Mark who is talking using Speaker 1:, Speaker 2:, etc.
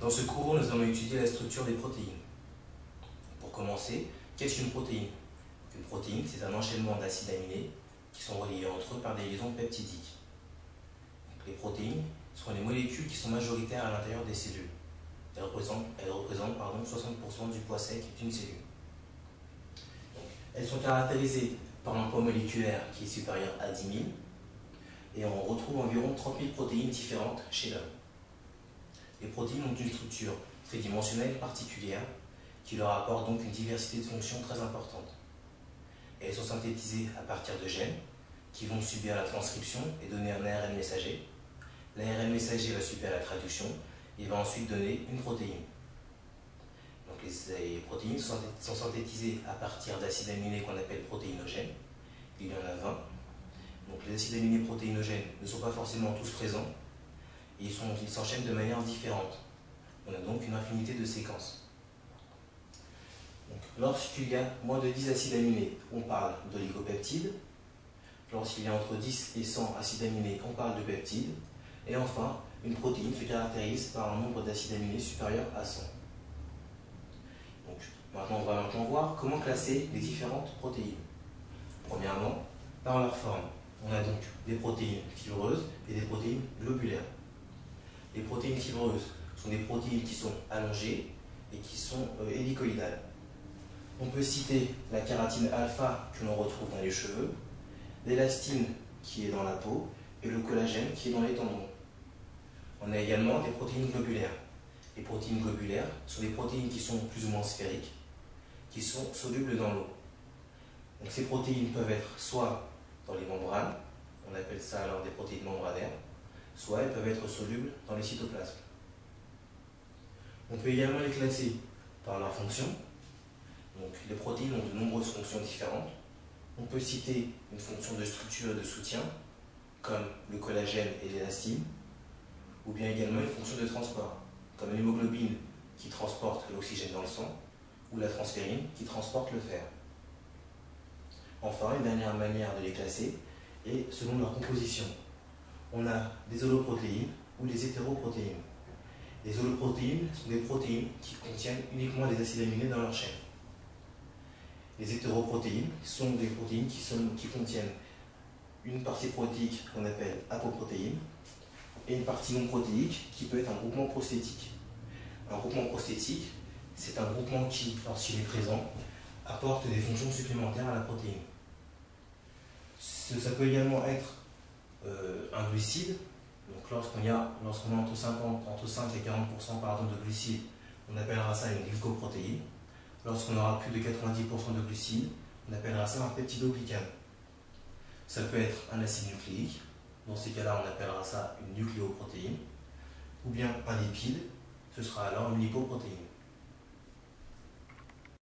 Speaker 1: Dans ce cours, nous allons étudier la structure des protéines. Pour commencer, qu'est-ce qu'une protéine? Une protéine, c'est un enchaînement d'acides aminés qui sont reliés entre eux par des liaisons peptidiques. Donc, les protéines sont les molécules qui sont majoritaires à l'intérieur des cellules. Elles représentent 60% du poids sec d'une cellule. Donc, elles sont caractérisées par un poids moléculaire qui est supérieur à 10 000 et on retrouve environ 30 000 protéines différentes chez l'homme. Les protéines ont une structure tridimensionnelle particulière qui leur apporte donc une diversité de fonctions très importante. Et elles sont synthétisées à partir de gènes qui vont subir la transcription et donner un ARN messager. L'ARN messager va subir la traduction et va ensuite donner une protéine. Donc les protéines sont synthétisées à partir d'acides aminés qu'on appelle protéinogènes. Il y en a 20. Donc les acides aminés protéinogènes ne sont pas forcément tous présents et ils s'enchaînent de manière différente. On a donc une infinité de séquences. Lorsqu'il y a moins de 10 acides aminés, on parle d'oligopeptides. Lorsqu'il y a entre 10 et 100 acides aminés, on parle de peptides. Et enfin, une protéine se caractérise par un nombre d'acides aminés supérieur à 100. Donc, on va voir comment classer les différentes protéines. Premièrement, par leur forme. On a donc des protéines fibreuses et des protéines globulaires. Les protéines fibreuses sont des protéines qui sont allongées et qui sont hélicoïdales. On peut citer la kératine alpha que l'on retrouve dans les cheveux, l'élastine qui est dans la peau et le collagène qui est dans les tendons. On a également des protéines globulaires. Les protéines globulaires sont des protéines qui sont plus ou moins sphériques, qui sont solubles dans l'eau. Donc ces protéines peuvent être soit dans les membranes, on appelle ça alors des protéines membranaires, soit elles peuvent être solubles dans les cytoplasmes. On peut également les classer par leur fonction. Donc, les protéines ont de nombreuses fonctions différentes. On peut citer une fonction de structure et de soutien, comme le collagène et l'élastine, ou bien également une fonction de transport, comme l'hémoglobine qui transporte l'oxygène dans le sang, ou la transférine qui transporte le fer. Enfin, une dernière manière de les classer est selon leur composition. On a des holoprotéines ou des hétéroprotéines. Les holoprotéines sont des protéines qui contiennent uniquement des acides aminés dans leur chaîne. Les hétéroprotéines sont des protéines qui contiennent une partie protéique qu'on appelle apoprotéine et une partie non protéique qui peut être un groupement prosthétique. Un groupement prosthétique, c'est un groupement qui, lorsqu'il est présent, apporte des fonctions supplémentaires à la protéine. Ça peut également être un glucide. Donc lorsqu'on a entre 5 et 40% de glucides, on appellera ça une glycoprotéine. Lorsqu'on aura plus de 90% de glucides, on appellera ça un peptidoglycane. Ça peut être un acide nucléique, dans ces cas-là on appellera ça une nucléoprotéine, ou bien un lipide, ce sera alors une lipoprotéine.